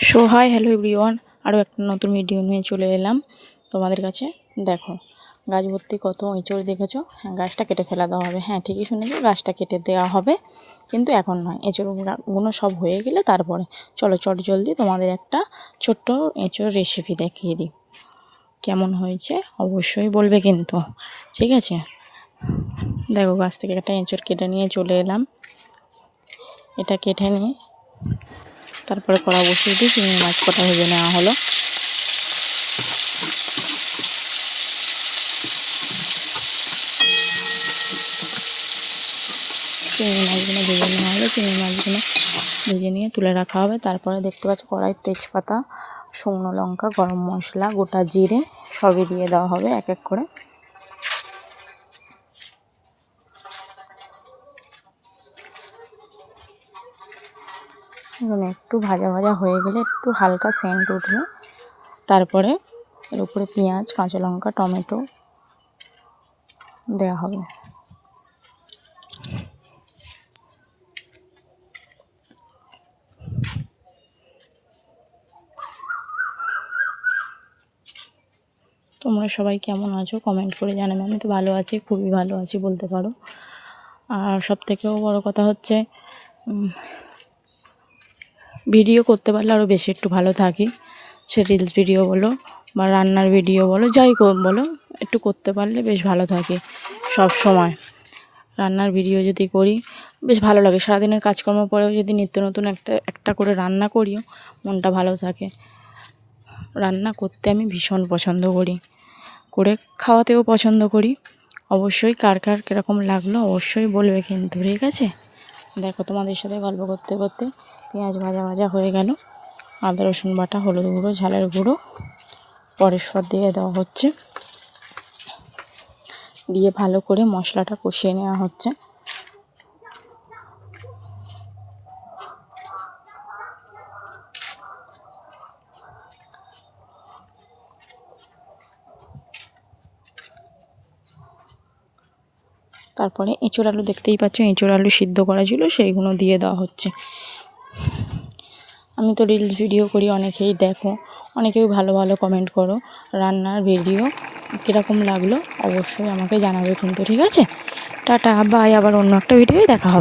So hi hello everyone, আরও একটা নতুন ভিডিও নিয়ে চলে এলাম তোমাদের কাছে। দেখো গাছ ভর্তি কত এঁচড় দেখেছো। হ্যাঁ, গাছটা কেটে ফেলা দেওয়া হবে। হ্যাঁ, ঠিকই শুনেছো, গাছটা কেটে দেওয়া হবে, কিন্তু এখন নয়। এঁচড়গুলো সব হয়ে গেলে তারপরে চলো চট জলদি তোমাদের একটা ছোট্ট এঁচড় রেসিপি দেখিয়ে দিই। কেমন হয়েছে অবশ্যই বলবে কিন্তু, ঠিক আছে। দেখো গাছ থেকে একটা এঁচড় কেটে নিয়ে চলে এলাম। এটা কেটে নিয়ে তারপরে কড়া বসিয়ে দিয়ে চিংড়ি মাছ কটা ভেজে নেওয়া হলো। চিংড়ি মাছগুলো ভেজে নেওয়া হলো। চিংড়ি মাছগুলো ভেজে নিয়ে তুলে রাখা হবে। তারপরে দেখতে পাচ্ছি কড়াই তেজপাতা, শুকনো লঙ্কা, গরম মশলা, গোটা জিরে সবই দিয়ে দেওয়া হবে এক এক করে। এখানে একটু ভাজা ভাজা হয়ে গেলে, একটু হালকা সেন্ট উঠবে, তারপরে এর উপরে পেঁয়াজ, কাঁচা লঙ্কা, টমেটো দেওয়া হবে। তোমরা সবাই কেমন আছো কমেন্ট করে জানাবে। আমি তো ভালো আছি, খুবই ভালো আছি বলতে পারো। আর সবথেকেও বড় কথা হচ্ছে ভিডিও করতে পারলে আরও বেশি একটু ভালো থাকি। সে রিলস ভিডিও বলো বা রান্নার ভিডিও বলো, যাই বলো, একটু করতে পারলে বেশ ভালো থাকি। সব সময় রান্নার ভিডিও যদি করি বেশ ভালো লাগে। সারাদিনের কাজকর্ম পরেও যদি নিত্য নতুন একটা করে রান্না করিও মনটা ভালো থাকে। রান্না করতে আমি ভীষণ পছন্দ করি, করে খাওয়াতেও পছন্দ করি। অবশ্যই কার কার কীরকম লাগলো অবশ্যই বলবে কিন্তু, ঠিক আছে। দেখো তোমাদের সাথে গল্প করতে করতে পেঁয়াজ ভাজা ভাজা হয়ে গেল। আদা রসুন বাটা, হলুদ গুঁড়ো, ঝালের গুঁড়ো পরস্পর দিয়ে দেওয়া হচ্ছে, দিয়ে ভালো করে মশলাটা কষিয়ে নেওয়া হচ্ছে। তারপরে এঁচোড় আলু দেখতেই পাচ্ছ, এঁচোড় আলু সিদ্ধ করা ছিল, সেইগুলো দিয়ে দেওয়া হচ্ছে। আমি তো রিলস ভিডিও করি, অনেকেই দেখো, অনেকেই ভালো ভালো কমেন্ট করো। রান্নার ভিডিও কীরকম লাগলো অবশ্যই আমাকে জানাবে কিন্তু, ঠিক আছে। টাটা, বাই, আবার অন্য একটা ভিডিওয় দেখা হবে।